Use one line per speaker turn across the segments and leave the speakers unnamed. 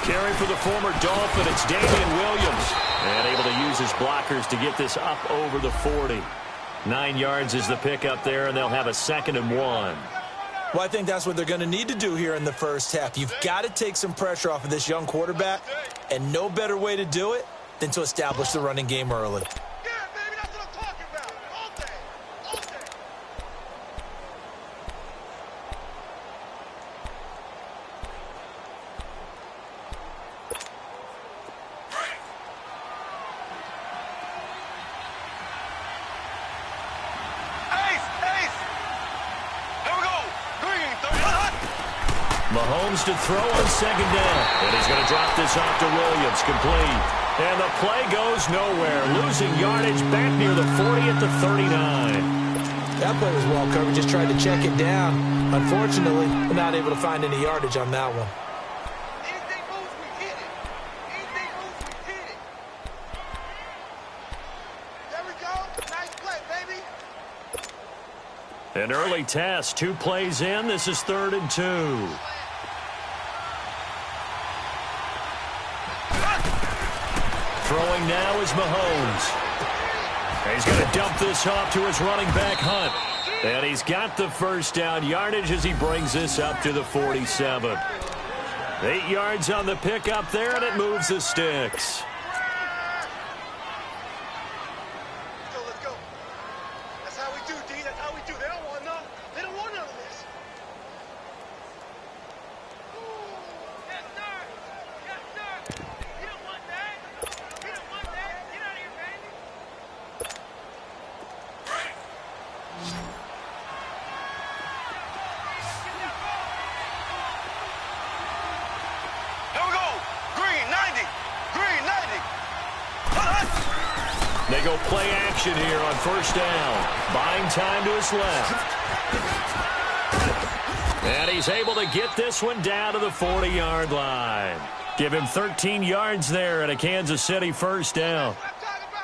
carry for the former Dolphin. It's Damian Williams. And able to use his blockers to get this up over the 40. 9 yards is the pickup there, and they'll have a 2nd and 1.
Well, I think that's what they're going to need to do here in the first half. You've got to take some pressure off of this young quarterback, and no better way to do it than to establish the running game early.
Mahomes to throw on 2nd down. And he's going to drop this off to Williams. Complete. And the play goes nowhere. Losing yardage back near the 40 at the 39.
That play was well covered. Just tried to check it down. Unfortunately, we're not able to find any yardage on that one.
Anything moves, we hit it. Anything moves, we hit it. There we go. Nice play, baby.
An early test. 2 plays in. This is 3rd and 2. Throwing now is Mahomes. He's going to dump this off to his running back, Hunt. And he's got the first down yardage as he brings this up to the 47. 8 yards on the pickup there, and it moves the sticks.
Let's go. That's how we do, D. That's how we do. They don't want none. They don't want none of this. Yes, sir. Yes, sir. You don't want that. You don't want that. Get out of here, baby. Here we go. Green 90. Green 90.
They go play action here on 1st down. Buying time to his left. And he's able to get this one down to the 40-yard line. Give him 13 yards there and a Kansas City 1st down.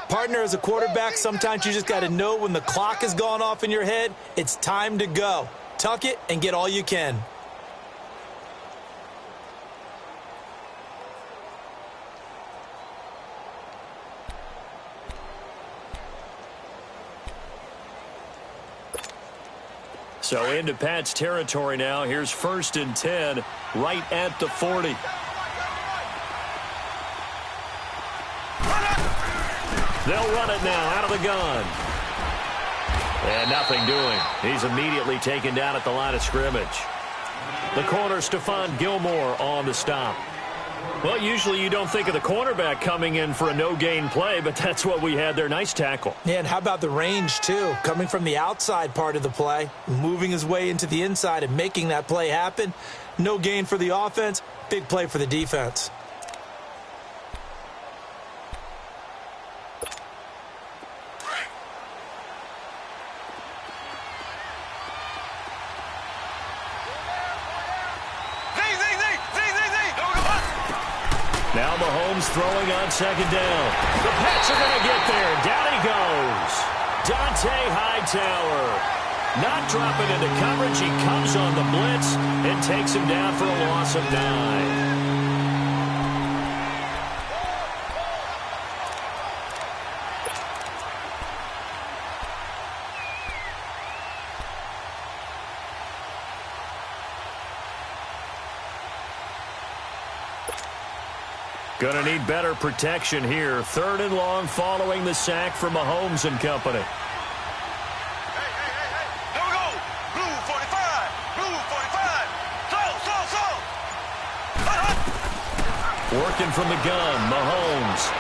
Partner, as a quarterback, sometimes you just got to know when the clock has gone off in your head, it's time to go. Tuck it and get all you can.
So into Pat's territory now. Here's 1st and 10 right at the 40. They'll run it now out of the gun. And nothing doing. He's immediately taken down at the line of scrimmage. The corner, Stephon Gilmore, on the stop. Well, usually you don't think of the cornerback coming in for a no-gain play, but that's what we had there. Nice tackle.
Yeah, and how about the range, too? Coming from the outside part of the play, moving his way into the inside and making that play happen. No gain for the offense, big play for the defense.
Now Mahomes throwing on 2nd down. The Pats are going to get there. Down he goes. Dante Hightower. Not dropping into coverage. He comes on the blitz and takes him down for a loss of 9. Going to need better protection here. 3rd and long following the sack from Mahomes and company.
Hey. Here we go. Blue 45. Blue 45. Slow.
Working from the gun, Mahomes.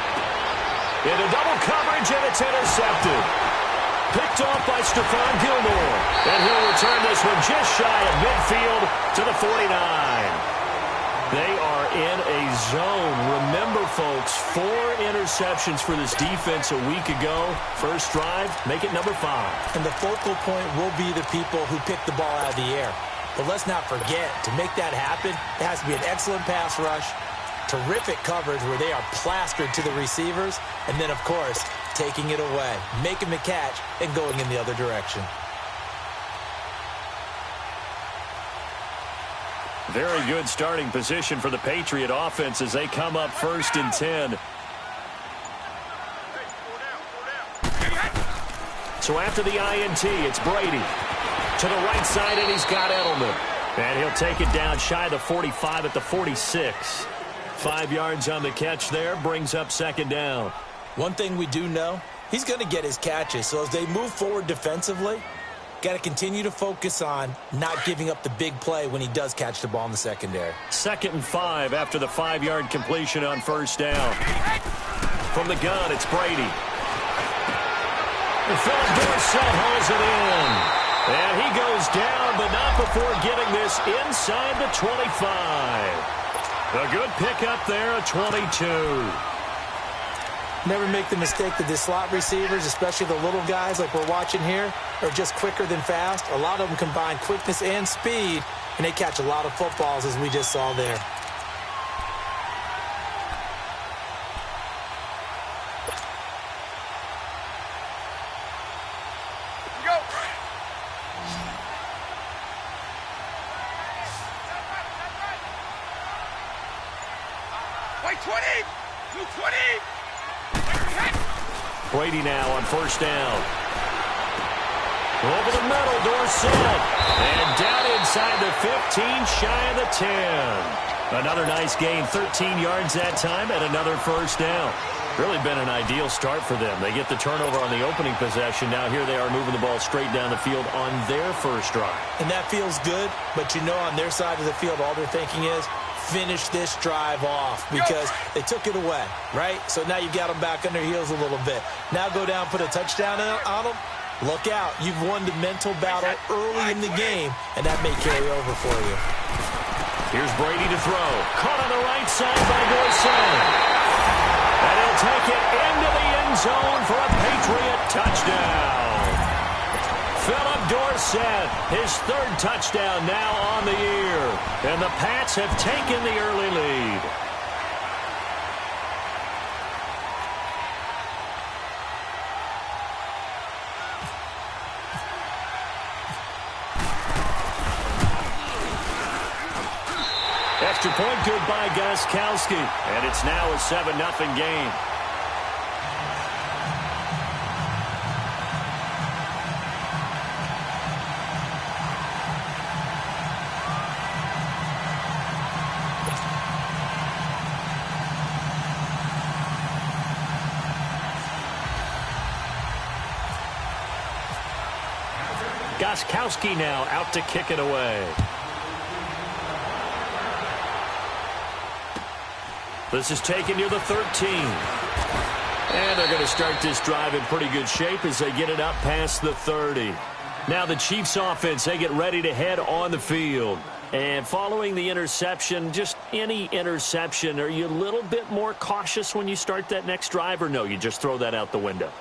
Into double coverage, and it's intercepted. Picked off by Stephon Gilmore. And he'll return this one just shy of midfield to the 49. They are in a zone. Remember, folks, 4 interceptions for this defense a week ago. First drive, make it number 5.
And the focal point will be the people who pick the ball out of the air. But let's not forget, to make that happen, it has to be an excellent pass rush, terrific coverage where they are plastered to the receivers, and then, of course, taking it away, making the catch, and going in the other direction.
Very good starting position for the Patriot offense as they come up 1st and 10. So after the INT, it's Brady. To the right side, and he's got Edelman. And he'll take it down shy of the 45 at the 46. 5 yards on the catch there, brings up 2nd down.
One thing we do know, he's going to get his catches. So as they move forward defensively, got to continue to focus on not giving up the big play when he does catch the ball in the secondary.
2nd and 5 after the 5-yard completion on 1st down. From the gun, it's Brady. And Philip Dorsett hauls it in. And he goes down, but not before getting this inside the 25. A good pickup there, a 22.
Never make the mistake that the slot receivers, especially the little guys like we're watching here, are just quicker than fast. A lot of them combine quickness and speed, and they catch a lot of footballs, as we just saw there.
Brady now on 1st down. Over the middle, Dorsett. And down inside the 15, shy of the 10. Another nice gain, 13 yards that time, and another 1st down. Really been an ideal start for them. They get the turnover on the opening possession. Now here they are moving the ball straight down the field on their 1st drive.
And that feels good, but you know on their side of the field, all they're thinking is, finish this drive off because they took it away, right? So now you got them back on their heels a little bit. Now go down, put a touchdown on them. Look out. You've won the mental battle early in the game, and that may carry over for you.
Here's Brady to throw. Caught on the right side by Dorsett. And he'll take it into the end zone for a Patriot touchdown. Philip Dorsett, his 3rd touchdown now on the year. And the Pats have taken the early lead. Extra point good by Goskowski. And it's now a 7-0 game. Goskowski now out to kick it away. This is taken near the 13. And they're going to start this drive in pretty good shape as they get it up past the 30. Now the Chiefs offense, they get ready to head on the field. And following the interception, just any interception, are you a little bit more cautious when you start that next drive, or no, you just throw that out the window?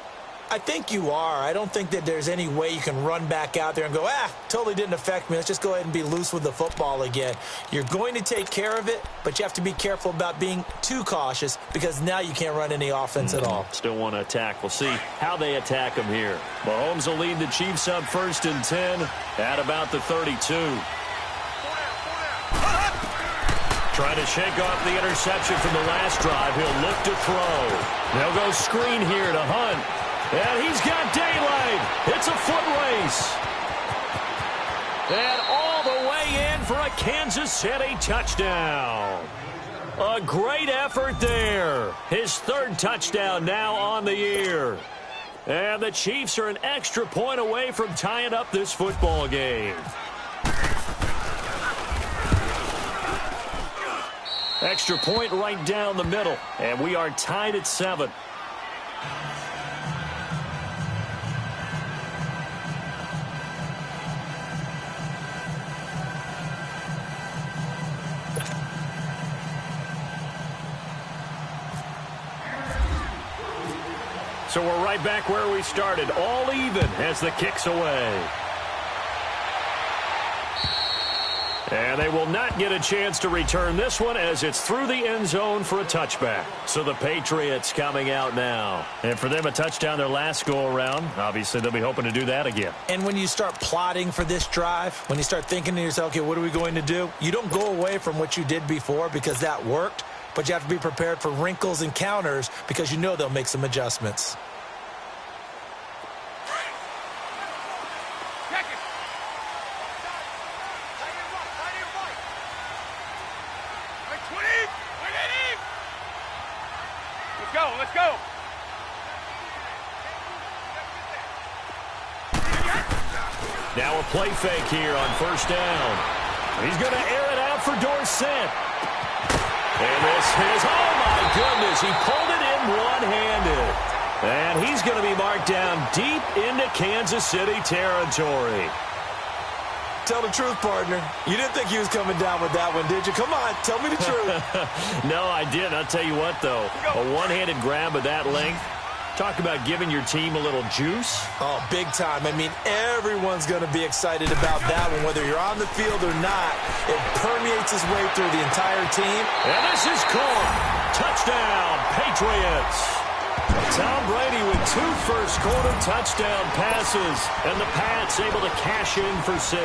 I think you are. I don't think that there's any way you can run back out there and go, totally didn't affect me. Let's just go ahead and be loose with the football again. You're going to take care of it, but you have to be careful about being too cautious because now you can't run any offense at all.
Still want to attack. We'll see how they attack them here. Mahomes will lead the Chiefs up 1st and 10 at about the 32. Trying to shake off the interception from the last drive. He'll look to throw. They'll go screen here to Hunt. And he's got daylight. It's a foot race. And all the way in for a Kansas City touchdown. A great effort there. His 3rd touchdown now on the year. And the Chiefs are an extra point away from tying up this football game. Extra point right down the middle. And we are tied at 7. So we're right back where we started, all even as the kick's away. And they will not get a chance to return this one as it's through the end zone for a touchback. So the Patriots coming out now. And for them, a touchdown their last go-around. Obviously, they'll be hoping to do that again.
And when you start plotting for this drive, when you start thinking to yourself, okay, what are we going to do? You don't go away from what you did before because that worked, but you have to be prepared for wrinkles and counters because you know they'll make some adjustments.
Let's go.
Now a play fake here on first down. He's going to air it out for Dorsett. And this is, oh my goodness, he pulled it in one-handed. And he's going to be marked down deep into Kansas City territory.
Tell the truth, partner. You didn't think he was coming down with that one, did you? Come on, tell me the truth.
No, I didn't. I'll tell you what, though. A one-handed grab of that length. Talk about giving your team a little juice.
Oh, big time. I mean, everyone's going to be excited about that one, whether you're on the field or not. It permeates its way through the entire team.
And this is caught. Touchdown, Patriots. Tom Brady with 2 first-quarter touchdown passes, and the Pats able to cash in for 6.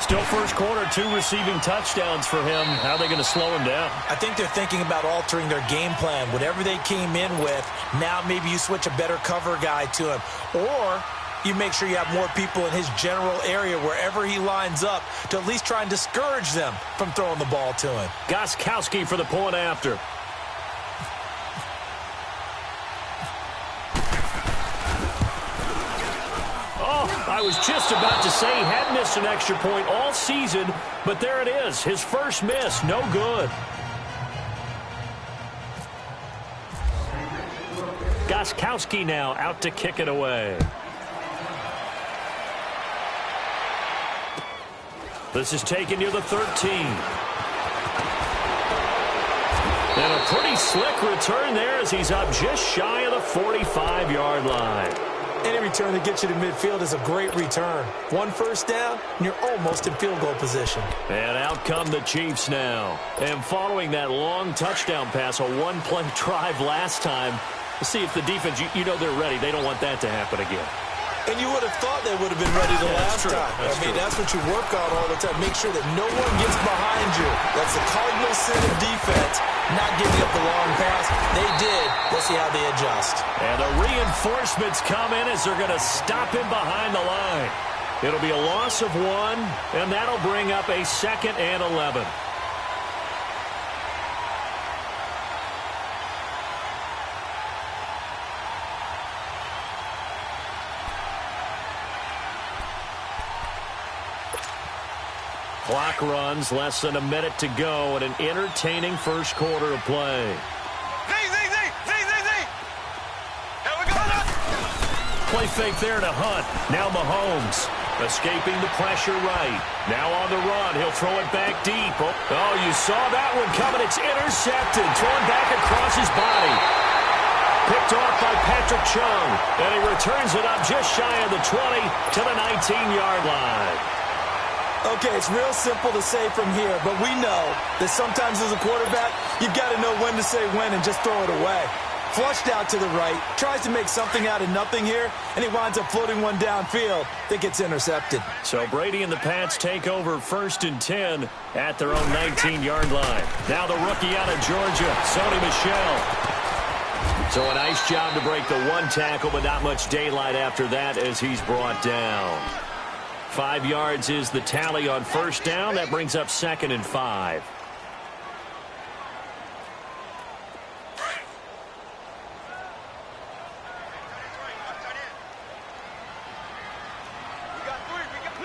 Still first quarter, 2 receiving touchdowns for him. How are they going to slow him down?
I think they're thinking about altering their game plan. Whatever they came in with, now maybe you switch a better cover guy to him. Or you make sure you have more people in his general area wherever he lines up to at least try and discourage them from throwing the ball to him.
Gostkowski for the point after. I was just about to say he had missed an extra point all season, but there it is. His first miss, no good. Gostkowski now out to kick it away. This is taken near the 13. And a pretty slick return there as he's up just shy of the 45-yard line.
Any return that gets you to midfield is a great return. 1 first down, and you're almost in field goal position.
And out come the Chiefs now. And following that long touchdown pass, a one-play drive last time, let's see if the defense, you know they're ready. They don't want that to happen again.
And you would have thought they would have been ready the last time. That's what you work on all the time. Make sure that no one gets behind you. That's the cardinal sin of defense, not giving up the long pass. They did. Let's see how they adjust.
And the reinforcements come in as they're going to stop him behind the line. It'll be a loss of 1, and that'll bring up a 2nd and 11. Clock runs, less than a minute to go, and an entertaining first quarter of play.
Here we go.
Play fake there to Hunt. Now Mahomes escaping the pressure right. Now on the run. He'll throw it back deep. Oh, you saw that one coming. It's intercepted. Thrown back across his body. Picked off by Patrick Chung. And he returns it up just shy of the 20 to the 19-yard line.
Okay, it's real simple to say from here, but we know that sometimes as a quarterback, you've got to know when to say when and just throw it away. Flushed out to the right, tries to make something out of nothing here, and he winds up floating one downfield that gets intercepted.
So Brady and the Pats take over 1st and 10 at their own 19-yard line. Now the rookie out of Georgia, Sony Michel. So a nice job to break the 1 tackle, but not much daylight after that as he's brought down. 5 yards is the tally on first down. That brings up 2nd and 5.
We got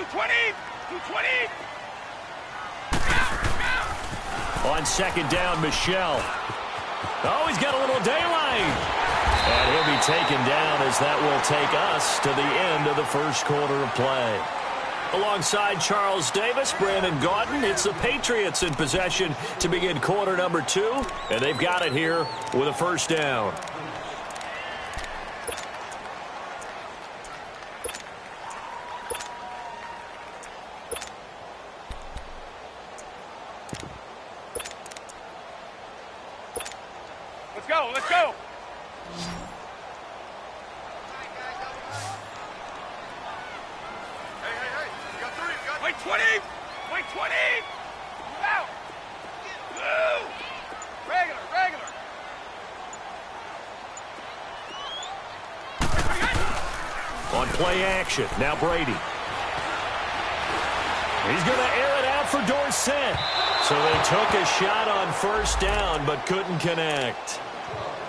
220.
On 2nd down, Michel. Oh, he's got a little daylight. And he'll be taken down as that will take us to the end of the first quarter of play. Alongside Charles Davis, Brandon Gaudin, it's the Patriots in possession to begin quarter number 2, and they've got it here with a first down.
go, let's go. Hey, you got 3, you got... Wait, 20! Wait, 20! Move out! Move! Regular.
On play action, now Brady. He's going to air it out for Dorsett. So they took a shot on first down, but couldn't connect.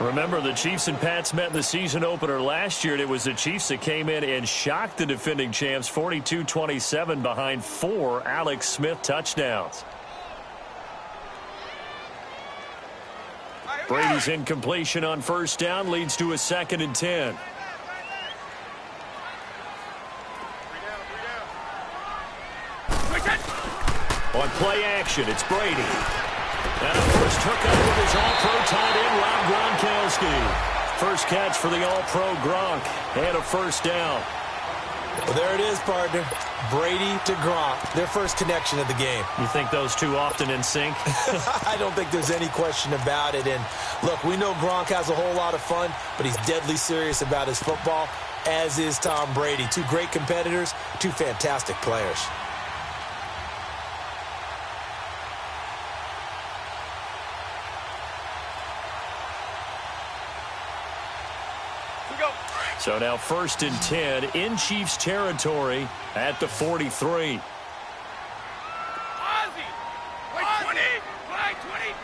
Remember, the Chiefs and Pats met in the season opener last year, and it was the Chiefs that came in and shocked the defending champs 42-27 behind 4 Alex Smith touchdowns. Brady's incompletion on first down leads to a 2nd and 10. On play action, it's Brady. And a first hookup with his all-pro tight end, Rob Gronkowski. First catch for the all-pro Gronk, and a first down.
Well, there it is, partner. Brady to Gronk, their first connection of the game.
You think those two often in sync?
I don't think there's any question about it. And, look, we know Gronk has a whole lot of fun, but he's deadly serious about his football, as is Tom Brady. 2 great competitors, 2 fantastic players.
So now 1st and 10 in Chiefs territory at the 43.
Ozzy! Wait, 20! Wait, 20!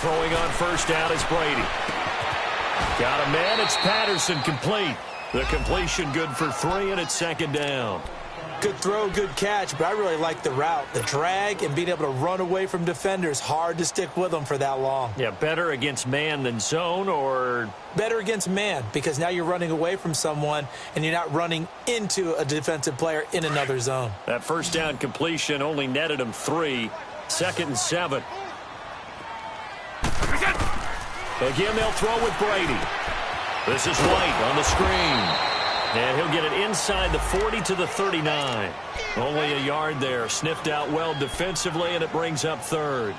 Throwing on first down is Brady. Got a man, it's Patterson, complete. The completion good for 3, and it's 2nd down.
Good throw, good catch, but I really like the route. The drag and being able to run away from defenders, hard to stick with them for that long.
Yeah, better against man than zone, or...
Better against man, because now you're running away from someone and you're not running into a defensive player in another zone.
That first down completion only netted him 3. 2nd and 7. Again, they'll throw with Brady. This is White on the screen. And he'll get it inside the 40 to the 39. Only a yard there. Sniffed out well defensively, and it brings up 3rd.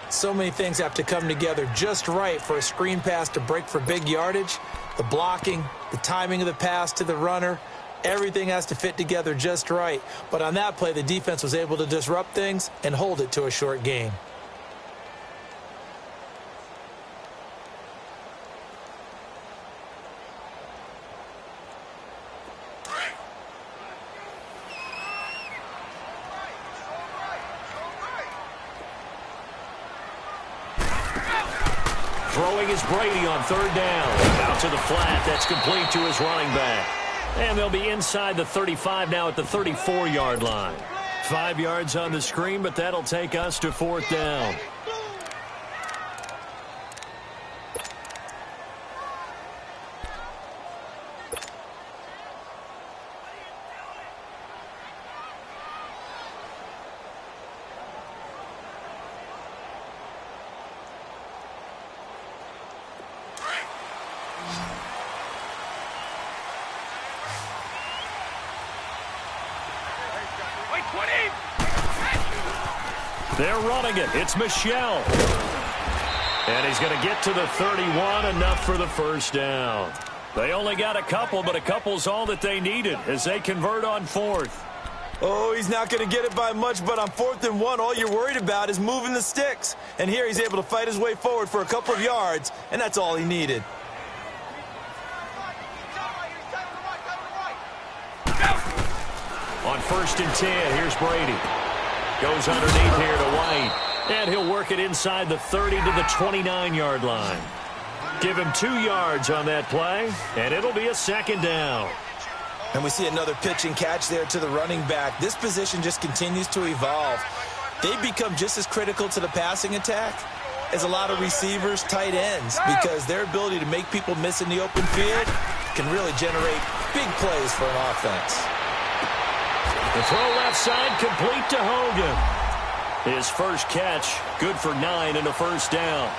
So many things have to come together just right for a screen pass to break for big yardage. The blocking, the timing of the pass to the runner, everything has to fit together just right. But on that play, the defense was able to disrupt things and hold it to a short gain.
Throwing is Brady on 3rd down. Out to the flat. That's complete to his running back. And they'll be inside the 35 now at the 34-yard line. 5 yards on the screen, but that'll take us to 4th down. They're running it. It's Michelle. And he's going to get to the 31, enough for the first down. They only got a couple, but a couple's all that they needed as they convert on 4th.
Oh, he's not going to get it by much, but on 4th and 1, all you're worried about is moving the sticks. And here he's able to fight his way forward for a couple of yards, and that's all he needed.
On 1st and 10, here's Brady. Goes underneath here to White. And he'll work it inside the 30 to the 29-yard line. Give him 2 yards on that play, and it'll be a 2nd down.
And we see another pitch and catch there to the running back. This position just continues to evolve. They become just as critical to the passing attack as a lot of receivers, tight ends, because their ability to make people miss in the open field can really generate big plays for an offense.
The throw left side, complete to Hogan. His first catch, good for 9 and a first down.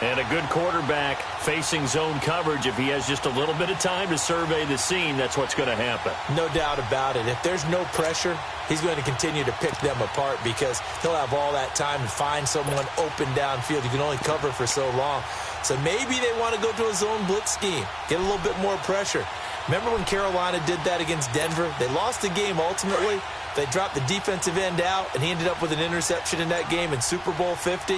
And a good quarterback facing zone coverage. If he has just a little bit of time to survey the scene, that's what's going to happen.
No doubt about it. If there's no pressure, he's going to continue to pick them apart because he'll have all that time to find someone open downfield. You can only cover for so long. So maybe they want to go to a zone blitz scheme, get a little bit more pressure. Remember when Carolina did that against Denver? They lost the game ultimately. They dropped the defensive end out, and he ended up with an interception in that game in Super Bowl 50.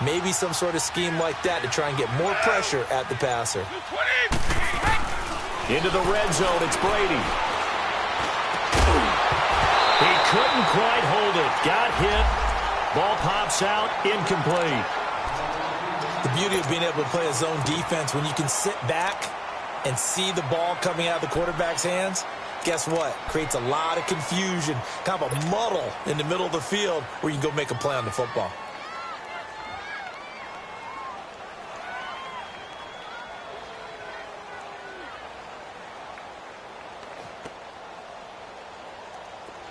Maybe some sort of scheme like that to try and get more pressure at the passer.
Into the red zone, it's Brady. He couldn't quite hold it. Got hit. Ball pops out, incomplete.
The beauty of being able to play a zone defense, when you can sit back and see the ball coming out of the quarterback's hands, guess what? Creates a lot of confusion, kind of a muddle in the middle of the field where you can go make a play on the football.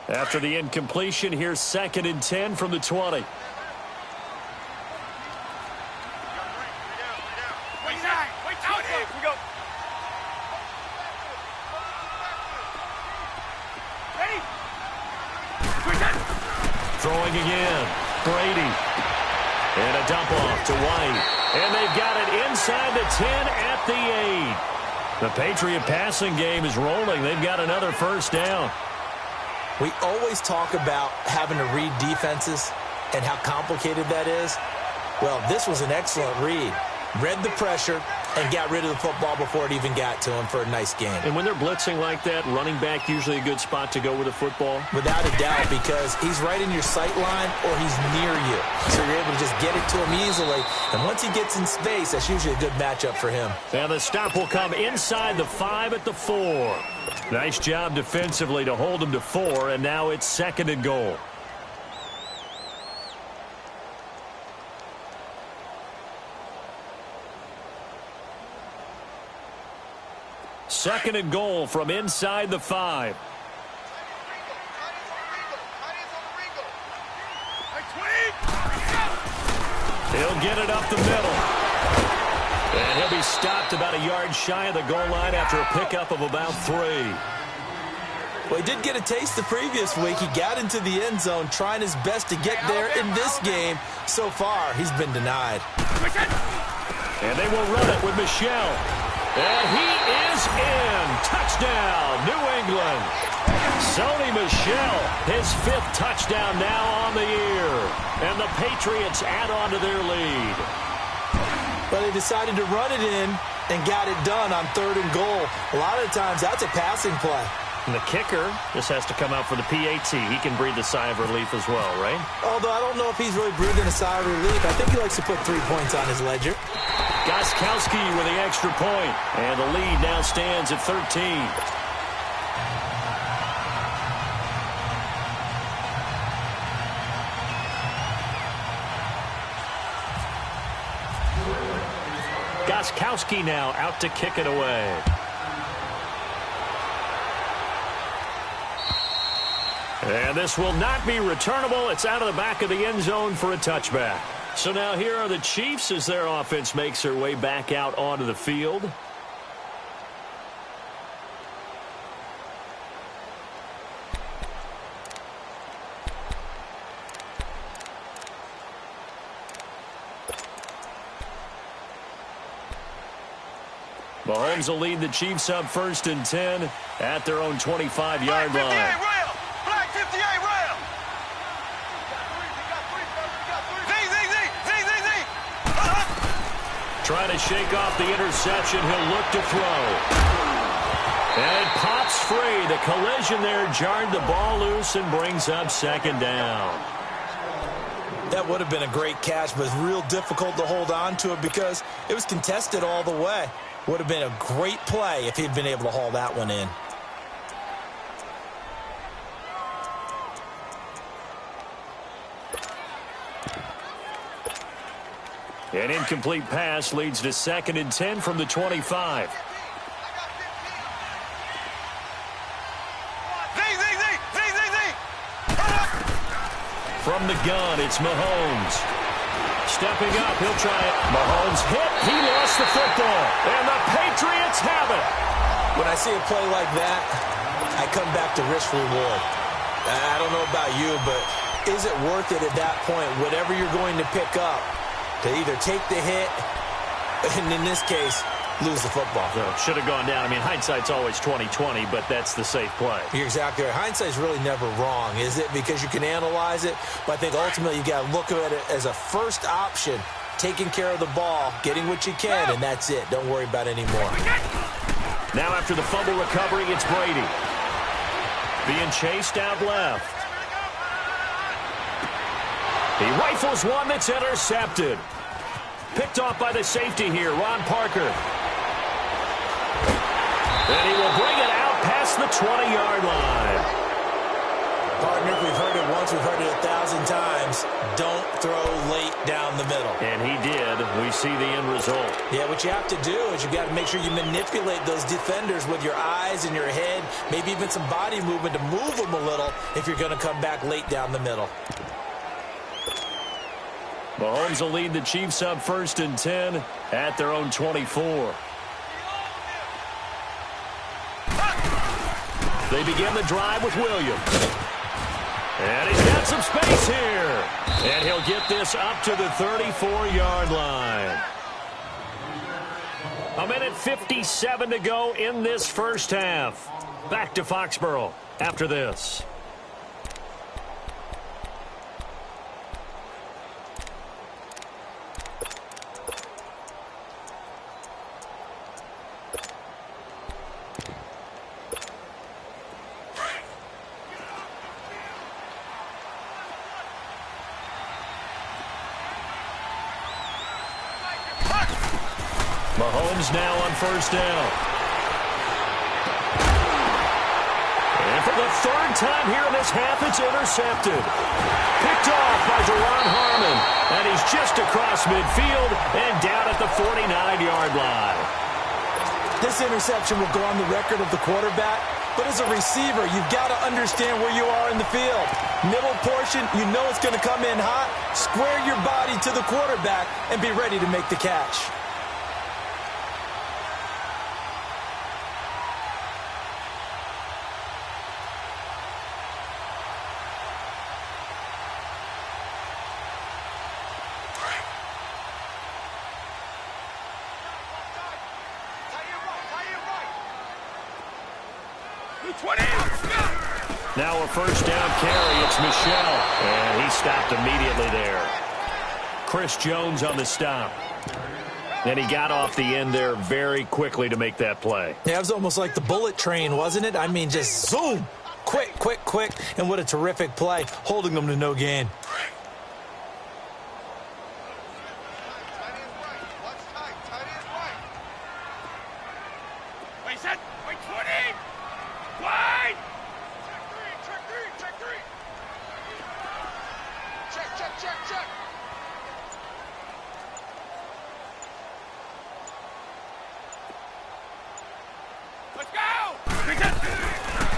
After the incompletion, here's 2nd and 10 from the 20. Throwing again, Brady. And a dump off to White. And they've got it inside the 10 at the 8. The Patriot passing game is rolling. They've got another first down.
We always talk about having to read defenses and how complicated that is. Well, this was an excellent read. Read the pressure and got rid of the football before it even got to him for a nice game.
And when they're blitzing like that, running back usually a good spot to go with the football?
Without a doubt, because he's right in your sight line or he's near you. So you're able to just get it to him easily. And once he gets in space, that's usually a good matchup for him.
And the stop will come inside the 5 at the 4. Nice job defensively to hold him to 4, and now it's 2nd and goal. Second and goal from inside the 5. He'll get it up the middle. And he'll be stopped about a yard shy of the goal line after a pickup of about 3.
Well, he did get a taste the previous week. He got into the end zone trying his best to get there in this game. So far, he's been denied.
And they will run it with Michel. And he is in. Touchdown, New England. Sony Michel, his 5th touchdown now on the year. And the Patriots add on to their lead.
But they decided to run it in and got it done on 3rd and goal. A lot of the times, that's a passing play.
And the kicker just has to come out for the PAT. He can breathe a sigh of relief as well, right?
Although I don't know if he's really breathing a sigh of relief. I think he likes to put 3 points on his ledger.
Gostkowski with the extra point. And the lead now stands at 13. Gostkowski now out to kick it away. And this will not be returnable. It's out of the back of the end zone for a touchback. So now here are the Chiefs as their offense makes their way back out onto the field. Mahomes will lead the Chiefs up 1st and 10 at their own 25-yard line. Trying to shake off the interception. He'll look to throw. And it pops free. The collision there jarred the ball loose and brings up 2nd down.
That would have been a great catch, but it's real difficult to hold on to it because it was contested all the way. Would have been a great play if he'd been able to haul that one in.
An incomplete pass leads to 2nd and 10 from the 25. From the gun, it's Mahomes. Stepping up, he'll try it. Mahomes hit. He lost the football. And the Patriots have it.
When I see a play like that, I come back to risk reward. I don't know about you, but is it worth it at that point, whatever you're going to pick up, to either take the hit, and in this case, lose the football?
So should have gone down. I mean, hindsight's always 20/20, but that's the safe play.
You're exactly right. Hindsight's really never wrong, is it? Because you can analyze it, but I think ultimately you got to look at it as a first option, taking care of the ball, getting what you can, and that's it. Don't worry about any more.
Now after the fumble recovery, it's Brady. Being chased out left. He rifles one that's intercepted. Picked off by the safety here, Ron Parker. And he will bring it out past the 20-yard line.
Partner, we've heard it once, we've heard it 1,000 times. Don't throw late down the middle.
And he did. We see the end result.
Yeah, what you have to do is you got to make sure you manipulate those defenders with your eyes and your head, maybe even some body movement to move them a little if you're going to come back late down the middle.
Mahomes will lead the Chiefs up 1st and 10 at their own 24. They begin the drive with Williams. And he's got some space here. And he'll get this up to the 34-yard line. 1:57 to go in this first half. Back to Foxborough after this. Mahomes now on 1st down. And for the 3rd time here in this half, it's intercepted. Picked off by Deron Harmon. And he's just across midfield and down at the 49-yard line.
This interception will go on the record of the quarterback, but as a receiver, you've got to understand where you are in the field. Middle portion, you know it's going to come in hot. Square your body to the quarterback and be ready to make the catch.
Now a 1st down carry. It's Michel. And he stopped immediately there. Chris Jones on the stop. And he got off the end there very quickly to make that play.
Yeah, it was almost like the bullet train, wasn't it? I mean, just zoom. Quick, quick, quick. And what a terrific play, holding them to no gain.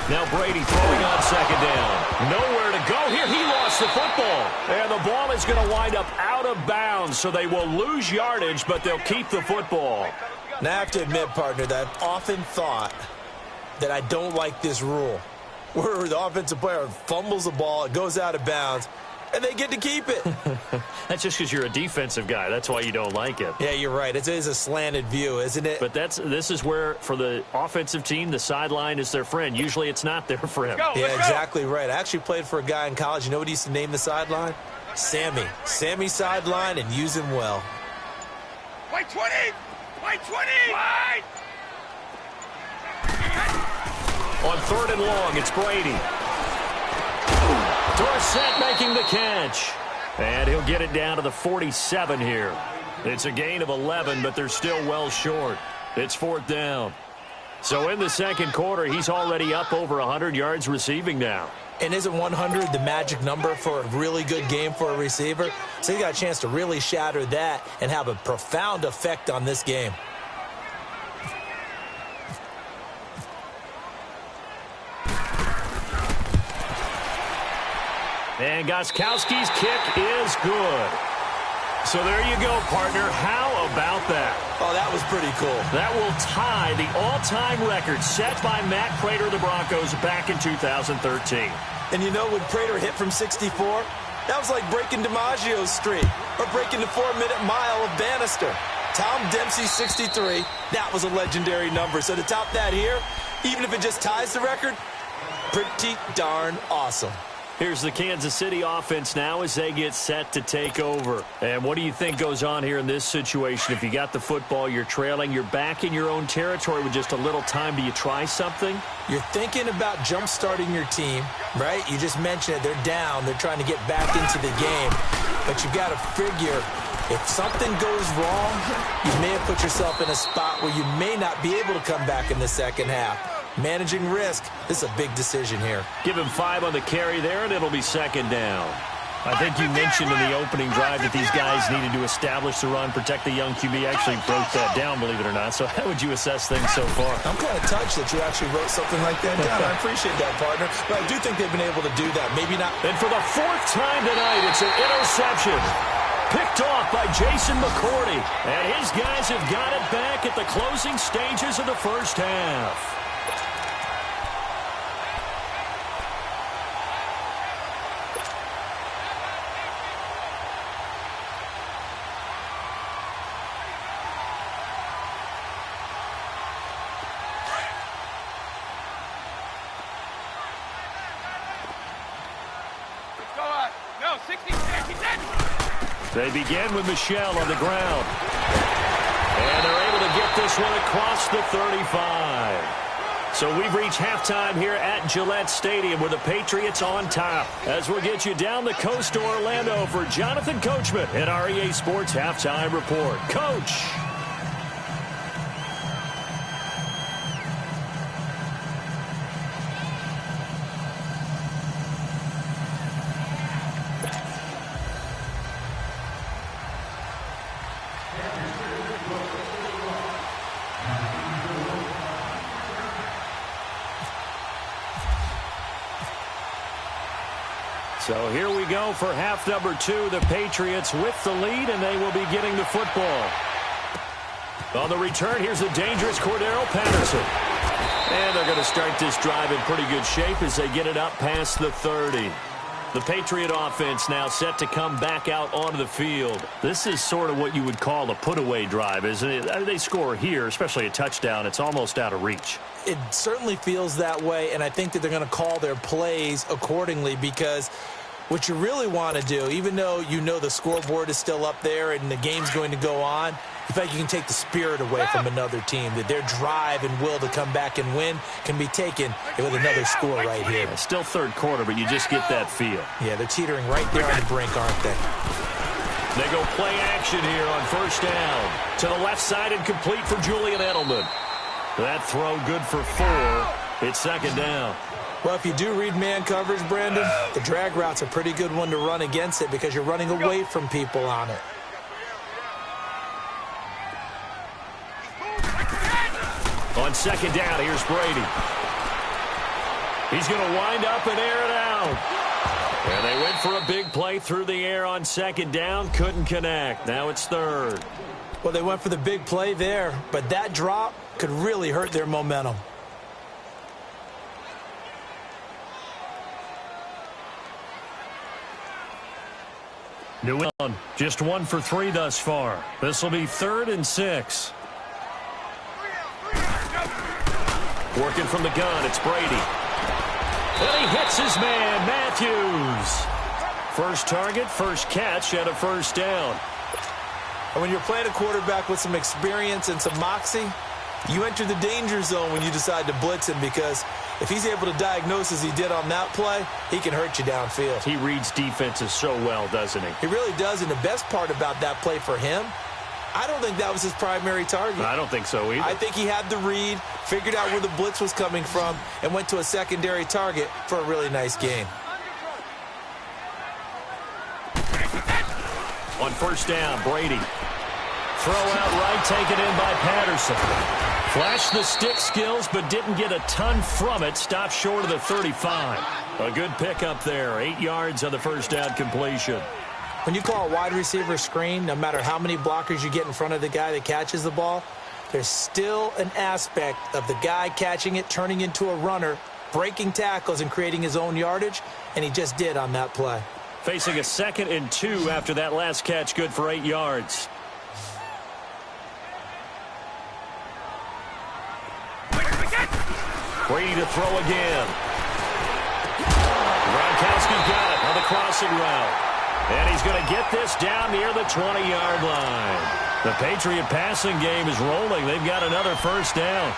Now Brady throwing on 2nd down. Nowhere to go here. He lost the football. And the ball is going to wind up out of bounds, so they will lose yardage, but they'll keep the football.
Now, I have to admit, partner, that I've often thought that I don't like this rule, where the offensive player fumbles the ball, it goes out of bounds, and they get to keep it.
That's just because you're a defensive guy. That's why you don't like it.
Yeah, you're right. It is a slanted view, isn't it?
But this is where, for the offensive team, the sideline is their friend. Usually it's not their friend.
Yeah, exactly right. I actually played for a guy in college. You know what he used to name the sideline? Sammy. Sammy sideline, and use him well.
White 20! White 20! White!
On 3rd and long, it's Brady. Dorsett making the catch. And he'll get it down to the 47 here. It's a gain of 11, but they're still well short. It's 4th down. So in the 2nd quarter, he's already up over 100 yards receiving now.
And isn't 100 the magic number for a really good game for a receiver? So he got a chance to really shatter that and have a profound effect on this game.
And Gostkowski's kick is good. So there you go, partner. How about that?
Oh, that was pretty cool.
That will tie the all-time record set by Matt Prater of the Broncos back in 2013.
And you know, when Prater hit from 64, that was like breaking DiMaggio's streak or breaking the 4-minute mile of Bannister. Tom Dempsey, 63, that was a legendary number. So to top that here, even if it just ties the record, pretty darn awesome.
Here's the Kansas City offense now as they get set to take over. And what do you think goes on here in this situation? If you got the football, you're trailing, you're back in your own territory with just a little time. Do you try something?
You're thinking about jump-starting your team, right? You just mentioned it. They're down. They're trying to get back into the game. But you've got to figure, if something goes wrong, you may have put yourself in a spot where you may not be able to come back in the second half. Managing risk, this is a big decision here.
Give him 5 on the carry there, and it'll be second down. I think you mentioned in the opening drive that these guys needed to establish the run, protect the young QB. Actually broke that down, believe it or not. So how would you assess things so far?
I'm kind of touched that you actually wrote something like that down. I appreciate that, partner. But I do think they've been able to do that. Maybe not.
And for the 4th time tonight, it's an interception. Picked off by Jason McCourty. And his guys have got it back at the closing stages of the first half. They begin with Michel on the ground. And they're able to get this one across the 35. So we've reached halftime here at Gillette Stadium with the Patriots on top. As we'll get you down the coast to Orlando for Jonathan Coachman at our EA Sports Halftime Report. Coach. So here we go for half number 2. The Patriots with the lead, and they will be getting the football. On the return, here's a dangerous Cordero Patterson. And they're going to start this drive in pretty good shape as they get it up past the 30. The Patriot offense now set to come back out onto the field. This is sort of what you would call a put-away drive, isn't it? I mean, they score here, especially a touchdown. It's almost out of reach.
It certainly feels that way, and I think that they're going to call their plays accordingly because what you really want to do, even though you know the scoreboard is still up there and the game's going to go on, in fact, you can take the spirit away from another team, that their drive and will to come back and win can be taken with another score right here.
Yeah, still third quarter, but you just get that feel.
Yeah, they're teetering right there on the brink, aren't they?
They go play action here on first down. To the left side and complete for Julian Edelman. That throw good for 4. It's second down.
Well, if you do read man coverage, Brandon, the drag route's a pretty good one to run against it because you're running away from people on it.
On second down, here's Brady. He's going to wind up and air it out. And they went for a big play through the air on second down. Couldn't connect. Now it's third.
Well, they went for the big play there, but that drop could really hurt their momentum.
New England just 1 for 3 thus far. This will be 3rd and 6. Working from the gun, it's Brady. And he hits his man, Matthews. First target, first catch, and a first down.
And when you're playing a quarterback with some experience and some moxie, you enter the danger zone when you decide to blitz him because if he's able to diagnose as he did on that play, he can hurt you downfield.
He reads defenses so well, doesn't he?
He really does, and the best part about that play for him, I don't think that was his primary target.
I don't think so either.
I think he had the read, figured out where the blitz was coming from, and went to a secondary target for a really nice gain.
On first down, Brady. Throw out right, taken in by Patterson. Flashed the stick skills, but didn't get a ton from it. Stopped short of the 35. A good pickup there. 8 yards on the first down completion.
When you call a wide receiver screen, no matter how many blockers you get in front of the guy that catches the ball, there's still an aspect of the guy catching it, turning into a runner, breaking tackles and creating his own yardage, and he just did on that play.
Facing a 2nd and 2 after that last catch, good for 8 yards. Brady to throw again. Gronkowski's got it on the crossing route. And he's going to get this down near the 20-yard line. The Patriot passing game is rolling. They've got another first down.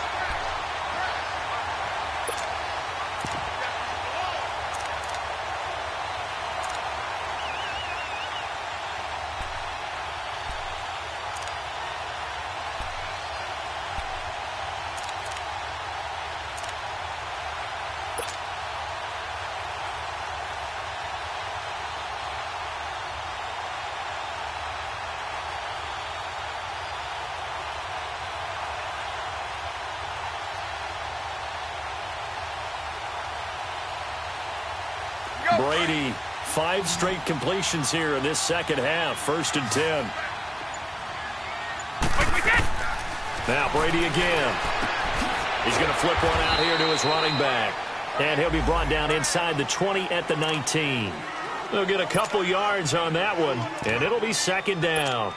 Brady, 5 straight completions here in this second half. 1st and 10. Now Brady again. He's going to flip one out here to his running back. And he'll be brought down inside the 20 at the 19. They'll get a couple yards on that one, and it'll be 2nd down.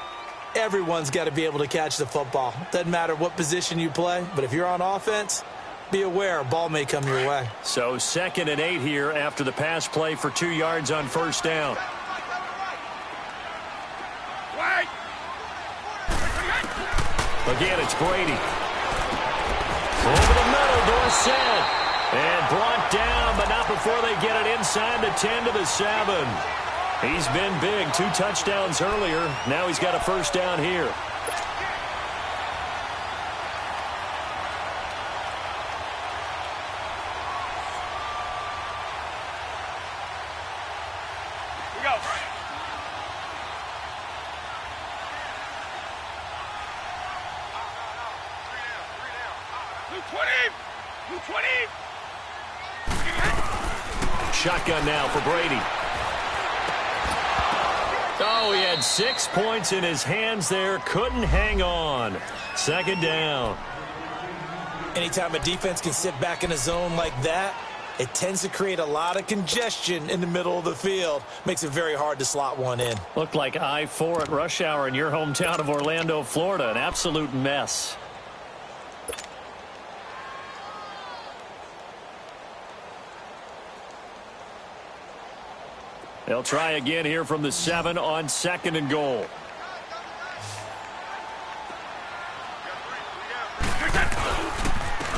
Everyone's got to be able to catch the football. Doesn't matter what position you play, but if you're on offense, be aware a ball may come your way.
So 2nd and 8 here after the pass play for 2 yards on 1st down. Again, it's Brady. Over the middle, Dorsett. And brought down, but not before they get it inside the 10 to the 7. He's been big. 2 touchdowns earlier. Now he's got a first down here. Shotgun now for Brady. Oh, he had 6 points in his hands there. Couldn't hang on. 2nd down.
Anytime a defense can sit back in a zone like that, it tends to create a lot of congestion in the middle of the field. Makes it very hard to slot one in.
Looked like I-4 at rush hour in your hometown of Orlando, Florida. An absolute mess. They'll try again here from the 7 on 2nd and goal.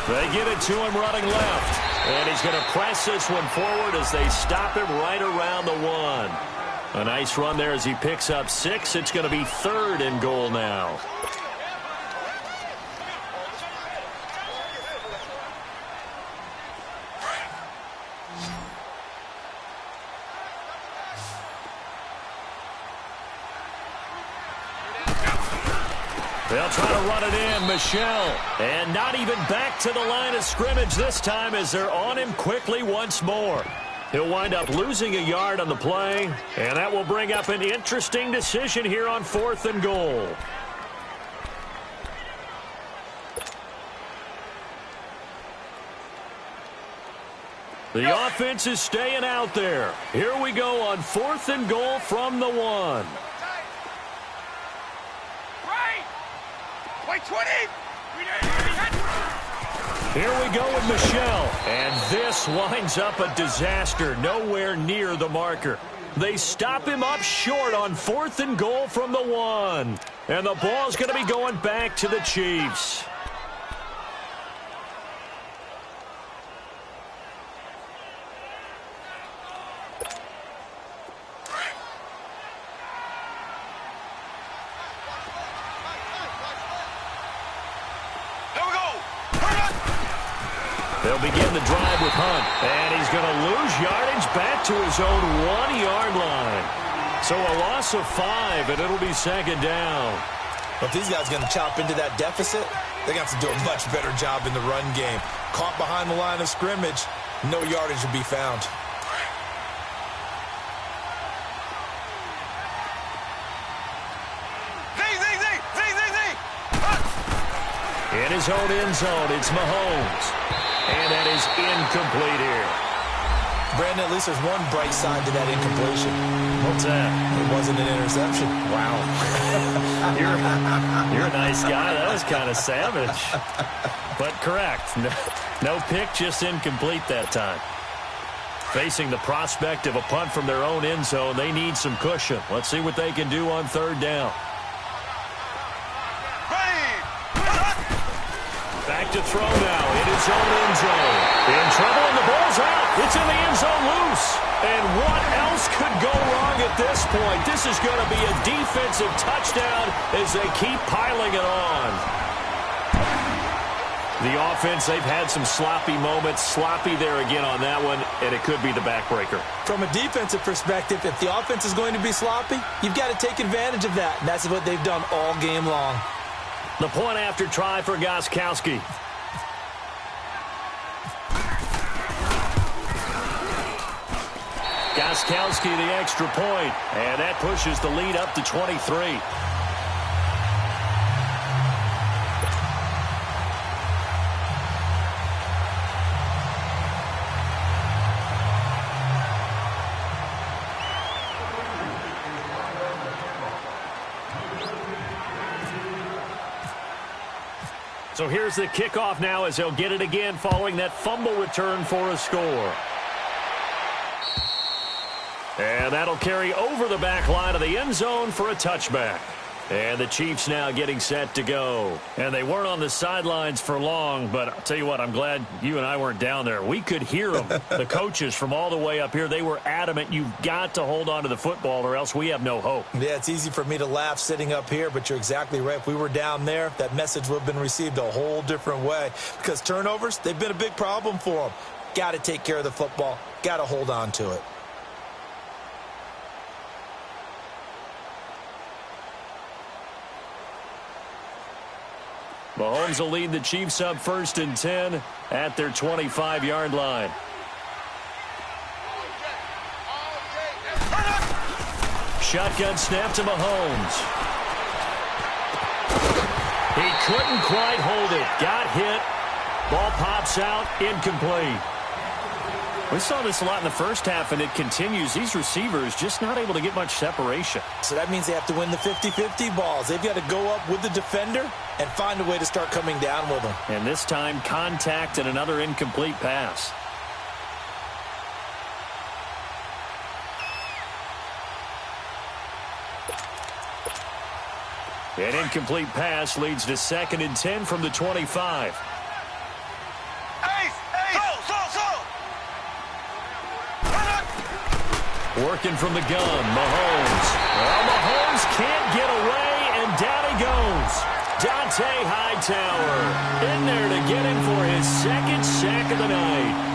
They get it to him running left. And he's going to press this one forward as they stop him right around the 1. A nice run there as he picks up 6. It's going to be 3rd and goal now. They'll try to run it in, Michel. And not even back to the line of scrimmage this time as they're on him quickly once more. He'll wind up losing a yard on the play, and that will bring up an interesting decision here on 4th and goal. The offense is staying out there. Here we go on 4th and goal from the 1. Here we go with Michel. And this winds up a disaster. Nowhere near the marker. They stop him up short on 4th and goal from the 1. And the ball's going to be going back to the Chiefs. They'll begin the drive with Hunt. And he's going to lose yardage back to his own 1-yard line. So a loss of 5, and it'll be 2nd down.
Well, if these guys are going to chop into that deficit, they're going to have to do a much better job in the run game. Caught behind the line of scrimmage, no yardage will be found.
In his own end zone, it's Mahomes. And that is incomplete here.
Brandon, at least there's one bright side to that incompletion.
What's that?
It wasn't an interception.
Wow. you're a nice guy. That was kind of savage. But correct. No pick, just incomplete that time. Facing the prospect of a punt from their own end zone, they need some cushion. Let's see what they can do on third down. Back to throw now in his own end zone. In trouble, and the ball's out. It's in the end zone loose. And what else could go wrong at this point? This is going to be a defensive touchdown as they keep piling it on. The offense, they've had some sloppy moments. Sloppy there again on that one, and it could be the backbreaker.
From a defensive perspective, if the offense is going to be sloppy, you've got to take advantage of that. And that's what they've done all game long.
The point after try for Gostkowski. Gostkowski the extra point, and that pushes the lead up to 23. So here's the kickoff now as they'll get it again following that fumble return for a score. And that'll carry over the back line of the end zone for a touchback. And the Chiefs now getting set to go. And they weren't on the sidelines for long, but I'll tell you what, I'm glad you and I weren't down there. We could hear them, the coaches from all the way up here. They were adamant, you've got to hold on to the football or else we have no hope.
Yeah, it's easy for me to laugh sitting up here, but you're exactly right. If we were down there, that message would have been received a whole different way. Because turnovers, they've been a big problem for them. Got to take care of the football. Got to hold on to it.
Mahomes will lead the Chiefs up 1st and 10 at their 25-yard line. Shotgun snap to Mahomes. He couldn't quite hold it. Got hit. Ball pops out. Incomplete. We saw this a lot in the first half, and it continues. These receivers just not able to get much separation.
So that means they have to win the 50-50 balls. They've got to go up with the defender and find a way to start coming down with them.
And this time, contact and another incomplete pass. An incomplete pass leads to 2nd and 10 from the 25. Working from the gun, Mahomes. Well, Mahomes can't get away, and down he goes. Dante Hightower in there to get him for his 2nd sack of the night.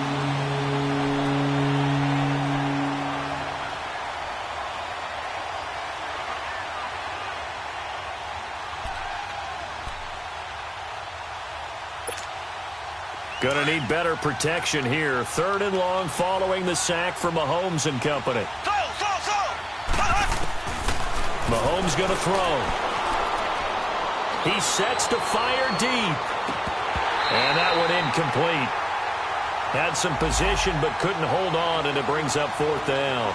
Gonna need better protection here. 3rd and long following the sack from Mahomes and company. Mahomes gonna throw. He sets to fire deep. And that one incomplete. Had some position but couldn't hold on, and it brings up 4th down.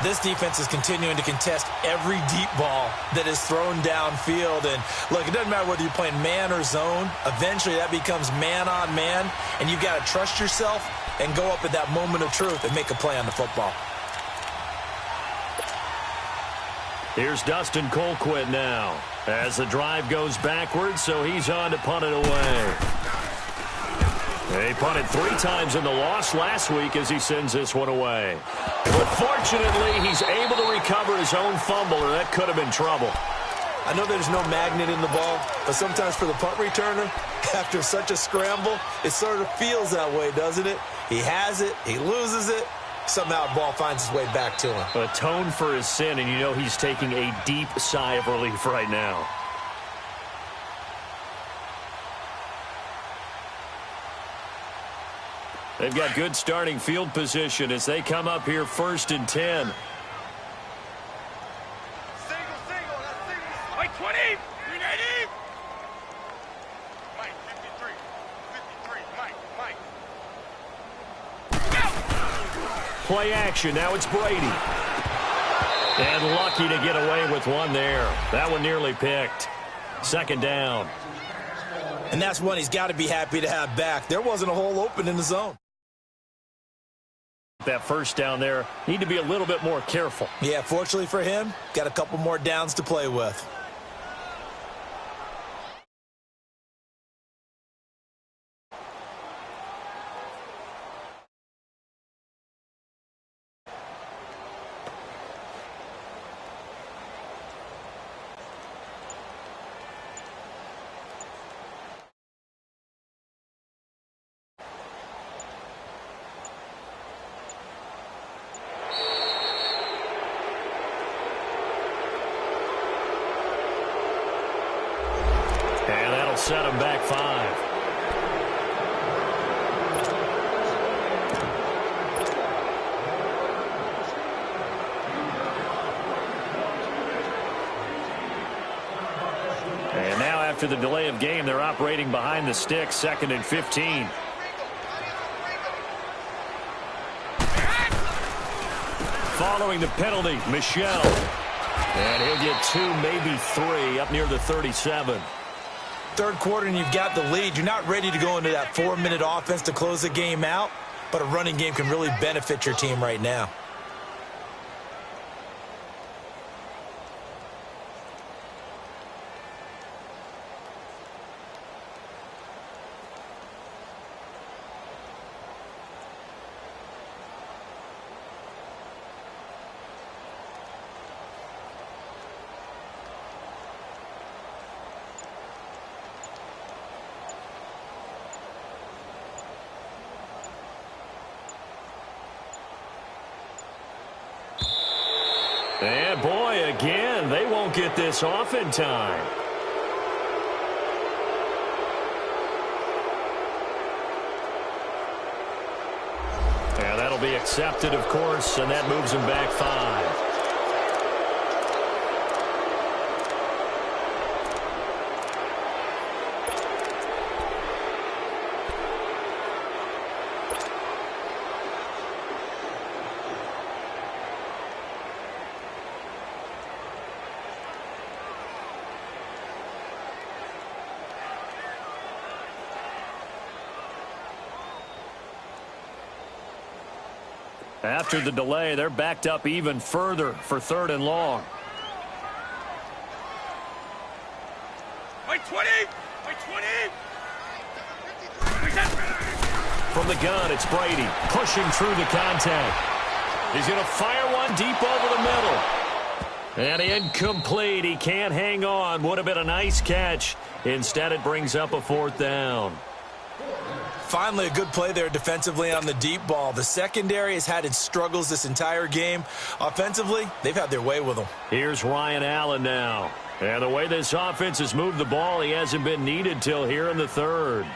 This defense is continuing to contest every deep ball that is thrown downfield. And, look, it doesn't matter whether you're playing man or zone. Eventually that becomes man on man, and you've got to trust yourself and go up at that moment of truth and make a play on the football.
Here's Dustin Colquitt now as the drive goes backwards, so he's on to punt it away. They punted 3 times in the loss last week as he sends this one away. But fortunately, he's able to recover his own fumble, or that could have been trouble.
I know there's no magnet in the ball, but sometimes for the punt returner, after such a scramble, it sort of feels that way, doesn't it? He has it, he loses it, somehow the ball finds its way back to him.
Atone for his sin, and you know he's taking a deep sigh of relief right now. They've got good starting field position as they come up here 1st and 10.
Wait, 20!
Play action. Now it's Brady. And lucky to get away with one there. That one nearly picked. Second down.
And that's one he's got to be happy to have back. There wasn't a hole open in the zone.
That first down there, need to be a little bit more careful.
Yeah, fortunately for him, got a couple more downs to play with.
Set him back 5. And now after the delay of game, they're operating behind the sticks, 2nd and 15. Following the penalty, Michel. And he'll get 2, maybe 3, up near the 37.
Third quarter and you've got the lead. You're not ready to go into that 4-minute offense to close the game out, but a running game can really benefit your team right now.
And boy, again, they won't get this off in time. And that'll be accepted, of course, and that moves them back 5. After the delay, they're backed up even further for 3rd and long.
By 20! By 20!
From the gun, it's Brady pushing through the contact. He's going to fire one deep over the middle. And incomplete. He can't hang on. Would have been a nice catch. Instead, it brings up a 4th down.
Finally, a good play there defensively on the deep ball. The secondary has had its struggles this entire game. Offensively, they've had their way with them.
Here's Ryan Allen now. And the way this offense has moved the ball, he hasn't been needed till here in the 3rd.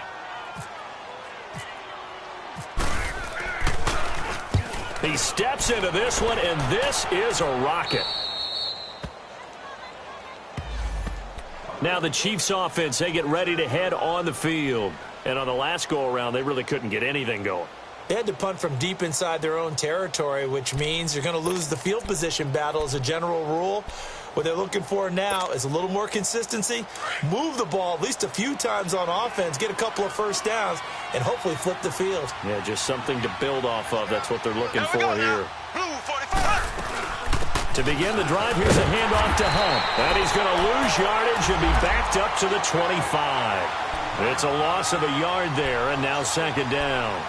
He steps into this one, and this is a rocket. Now the Chiefs offense, they get ready to head on the field. And on the last go-around, they really couldn't get anything going.
They had to punt from deep inside their own territory, which means you're going to lose the field position battle as a general rule. What they're looking for now is a little more consistency, move the ball at least a few times on offense, get a couple of first downs, and hopefully flip the field.
Yeah, just something to build off of. That's what they're looking for here. To begin the drive, here's a handoff to Hunt. And he's going to lose yardage and be backed up to the 25. It's a loss of a yard there, and now 2nd down.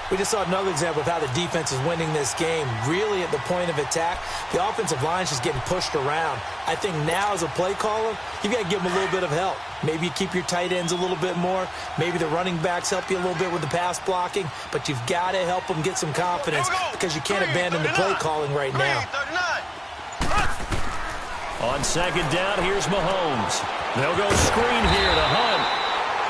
We just saw another example of how the defense is winning this game. Really at the point of attack, the offensive line is just getting pushed around. I think now as a play caller, you've got to give them a little bit of help. Maybe you keep your tight ends a little bit more. Maybe the running backs help you a little bit with the pass blocking. But you've got to help them get some confidence because you can't abandon the play calling right now.
On 2nd down, here's Mahomes. They'll go screen here to Hunt.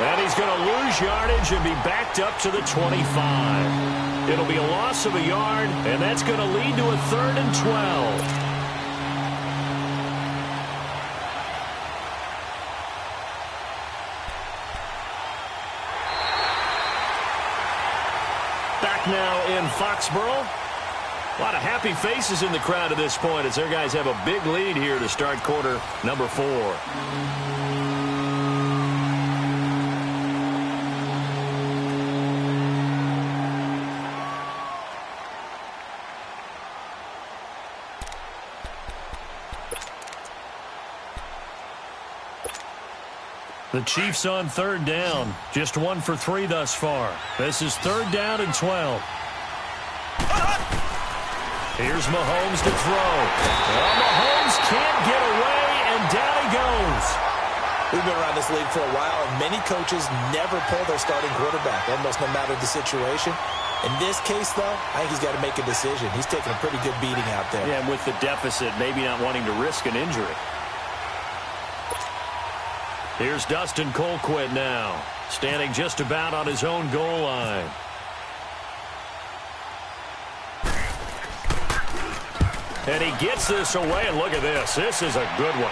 And he's going to lose yardage and be backed up to the 25. It'll be a loss of a yard, and that's going to lead to a 3rd and 12. back now in Foxborough. A lot of happy faces in the crowd at this point as their guys have a big lead here to start quarter number 4. The Chiefs on third down. Just 1 for 3 thus far. This is third down and 12. Here's Mahomes to throw. Well, Mahomes can't get away, and down he goes.
We've been around this league for a while, and many coaches never pull their starting quarterback, almost no matter the situation. In this case, though, I think he's got to make a decision. He's taking a pretty good beating out there.
Yeah, and with the deficit, maybe not wanting to risk an injury. Here's Dustin Colquitt now, standing just about on his own goal line. And he gets this away, and look at this. This is a good one.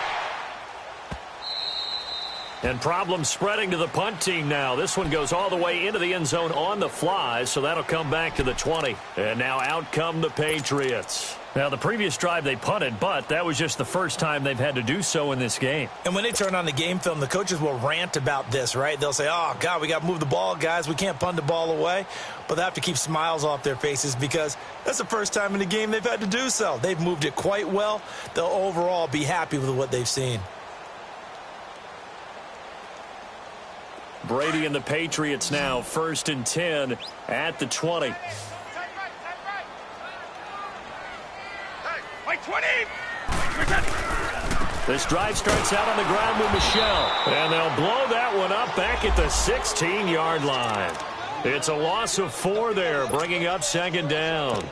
And problems spreading to the punt team now. This one goes all the way into the end zone on the fly, so that'll come back to the 20. And now out come the Patriots. Now, the previous drive they punted, but that was just the first time they've had to do so in this game.
And when they turn on the game film, the coaches will rant about this, right? They'll say, oh, God, we got to move the ball, guys. We can't punt the ball away. But they have to keep smiles off their faces because that's the first time in the game they've had to do so. They've moved it quite well. They'll overall be happy with what they've seen.
Brady and the Patriots now, 1st and 10 at the 20. This drive starts out on the ground with Michelle, and they'll blow that one up back at the 16-yard line. It's a loss of 4 there, bringing up 2nd down.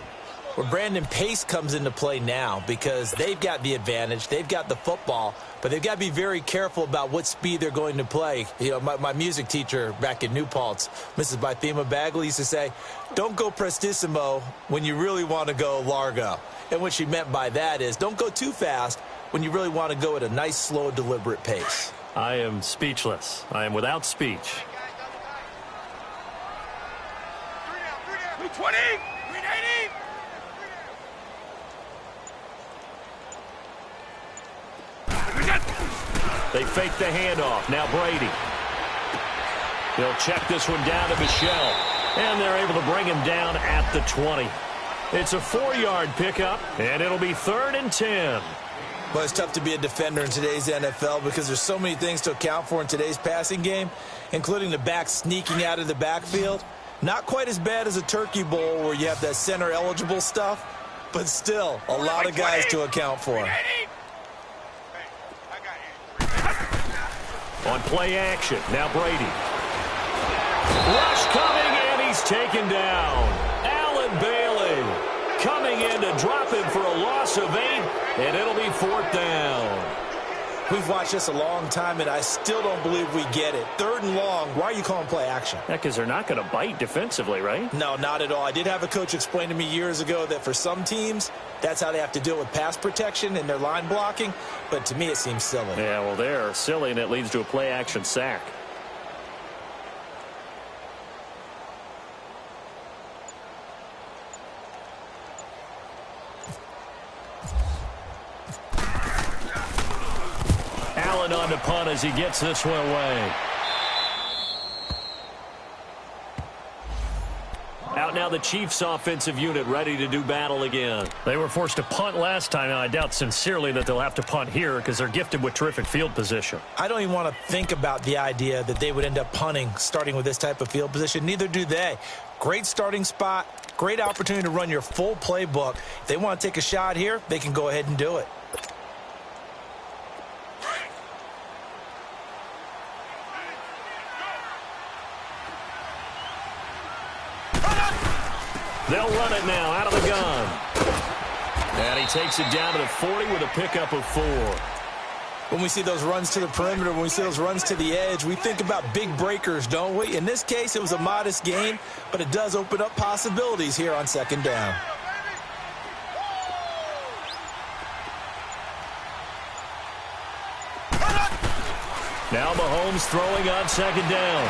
Well, Brandon, pace comes into play now because they've got the advantage. They've got the football, but they've got to be very careful about what speed they're going to play. You know, my music teacher back in New Paltz, Mrs. Bythema Bagley, used to say, don't go prestissimo when you really want to go largo. And what she meant by that is don't go too fast when you really want to go at a nice, slow, deliberate pace.
I am speechless. I am without speech.
320! 380!
They fake the handoff. Now Brady. They'll check this one down to Michelle. And they're able to bring him down at the 20. It's a 4-yard pickup, and it'll be 3rd and 10.
Well, it's tough to be a defender in today's NFL because there's so many things to account for in today's passing game, including the back sneaking out of the backfield. Not quite as bad as a turkey bowl where you have that center-eligible stuff, but still a lot of guys to account for.
On play action, now Brady. Rush coming, and he's taken down. Allen Bailey coming in to drop him for a loss of 8, and it'll be 4th down.
We've watched this a long time, and I still don't believe we get it. 3rd and long, why are you calling play action?
Yeah, because they're not going to bite defensively, right?
No, not at all. I did have a coach explain to me years ago that for some teams, that's how they have to deal with pass protection and their line blocking, but to me it seems silly.
Yeah, well, they're silly, and it leads to a play action sack. Allen on to punt as he gets this one away. Out now the Chiefs offensive unit ready to do battle again. They were forced to punt last time. Now, I doubt sincerely that they'll have to punt here because they're gifted with terrific field position.
I don't even want to think about the idea that they would end up punting starting with this type of field position. Neither do they. Great starting spot, great opportunity to run your full playbook. If they want to take a shot here, they can go ahead and do it.
They'll run it now out of the gun. And he takes it down to the 40 with a pickup of 4.
When we see those runs to the perimeter, when we see those runs to the edge, we think about big breakers, don't we? In this case, it was a modest gain, but it does open up possibilities here on 2nd down. Now
Mahomes throwing on 2nd down.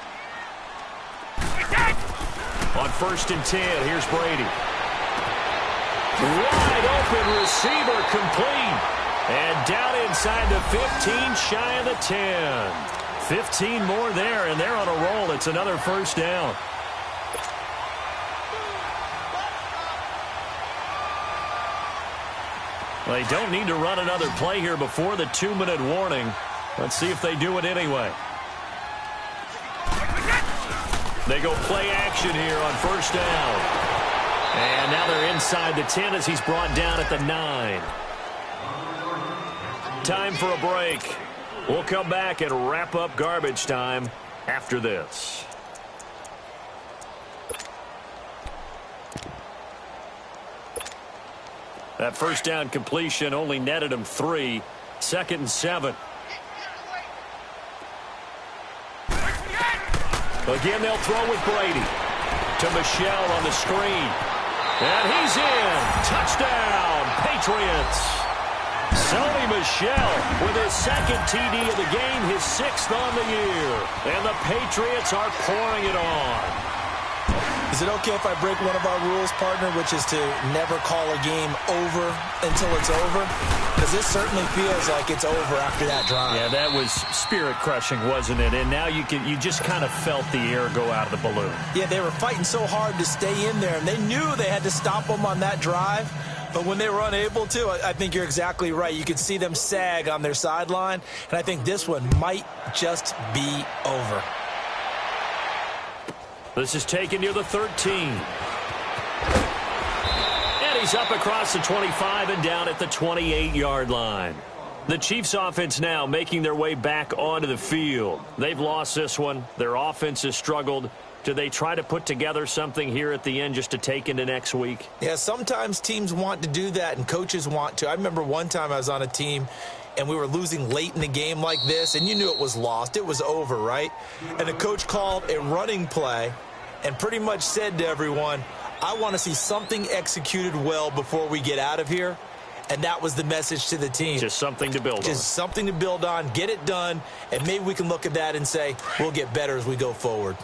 1st and 10. Here's Brady. Wide open receiver complete. And down inside the 15, shy of the 10. 15 more there, and they're on a roll. It's another 1st down. They don't need to run another play here before the 2-minute warning. Let's see if they do it anyway. They go play action here on 1st down. And now they're inside the 10 as he's brought down at the 9. Time for a break. We'll come back and wrap up garbage time after this. That 1st down completion only netted him 3. 2nd and 7. Again, they'll throw with Brady. To Michel on the screen. And he's in. Touchdown, Patriots. Sony Michel with his 2nd TD of the game, his 6th on the year. And the Patriots are pouring it on.
Is it okay if I break one of our rules, partner, which is to never call a game over until it's over? Because this certainly feels like it's over after that drive.
Yeah, that was spirit-crushing, wasn't it? And now you just kind of felt the air go out of the balloon.
Yeah, they were fighting so hard to stay in there, and they knew they had to stop them on that drive. But when they were unable to, I think you're exactly right. You could see them sag on their sideline, and I think this one might just be over.
This is taken near the 13. And he's up across the 25 and down at the 28-yard line. The Chiefs' offense now making their way back onto the field. They've lost this one. Their offense has struggled. Do they try to put together something here at the end just to take into next week?
Yeah, sometimes teams want to do that and coaches want to. I remember one time I was on a team and we were losing late in the game like this, and you knew it was lost. It was over, right? And the coach called a running play and pretty much said to everyone, I want to see something executed well before we get out of here. And that was the message to the team.
Just something to build on.
Just something to build on, get it done, and maybe we can look at that and say, we'll get better as we go forward.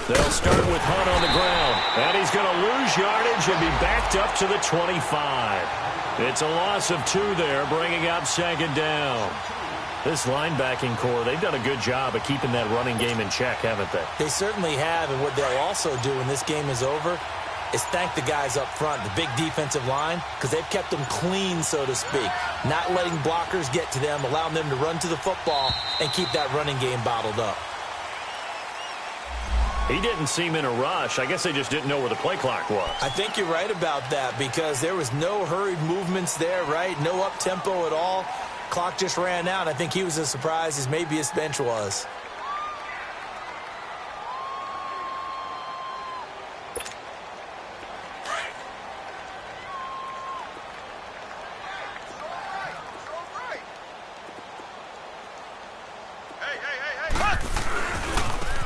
They'll start with Hunt on the ground. And he's going to lose yardage and be backed up to the 25. It's a loss of 2 there, bringing up 2nd down. This linebacking core, they've done a good job of keeping that running game in check, haven't they?
They certainly have, and what they'll also do when this game is over is thank the guys up front, the big defensive line, because they've kept them clean, so to speak. Not letting blockers get to them, allowing them to run to the football and keep that running game bottled up.
He didn't seem in a rush. I guess they just didn't know where the play clock was.
I think you're right about that because there was no hurried movements there, right? No up-tempo at all. Clock just ran out. I think he was as surprised as maybe his bench was.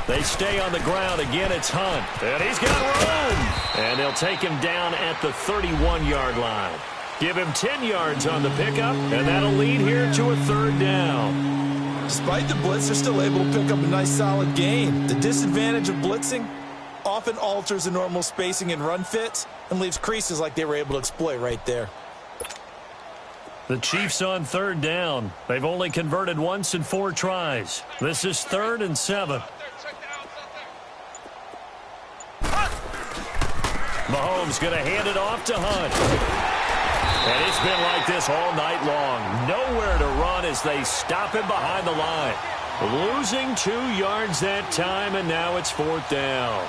They stay on the ground. Again, it's Hunt. And he's got room. And they'll take him down at the 31-yard line. Give him 10 yards on the pickup, and that'll lead here to a 3rd down.
Despite the blitz, they're still able to pick up a nice, solid gain. The disadvantage of blitzing often alters the normal spacing and run fits and leaves creases like they were able to exploit right there.
The Chiefs on 3rd down. They've only converted once in 4 tries. This is 3rd and 7. Mahomes going to hand it off to Hunt. And it's been like this all night long. Nowhere to run as they stop him behind the line. Losing 2 yards that time, and now it's 4th down.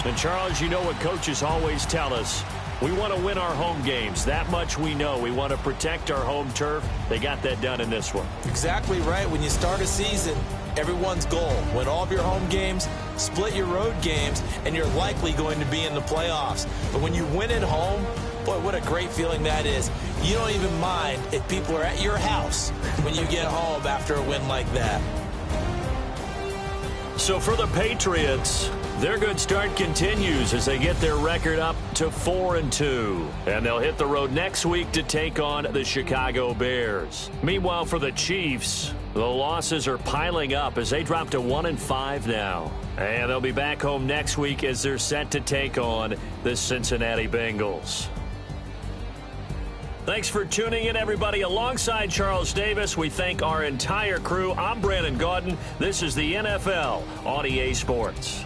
And, Charles, you know what coaches always tell us. We want to win our home games. That much we know. We want to protect our home turf. They got that done in this one.
Exactly right. When you start a season, everyone's goal, win all of your home games, split your road games, and you're likely going to be in the playoffs. But when you win at home, Boy, what a great feeling that is. You don't even mind if people are at your house when you get home after a win like that.
So for the Patriots, their good start continues as they get their record up to 4-2. And they'll hit the road next week to take on the Chicago Bears. Meanwhile, for the Chiefs, the losses are piling up as they drop to 1-5 now. And they'll be back home next week as they're set to take on the Cincinnati Bengals. Thanks for tuning in, everybody. Alongside Charles Davis, we thank our entire crew. I'm Brandon Gaudin. This is the NFL on EA Sports.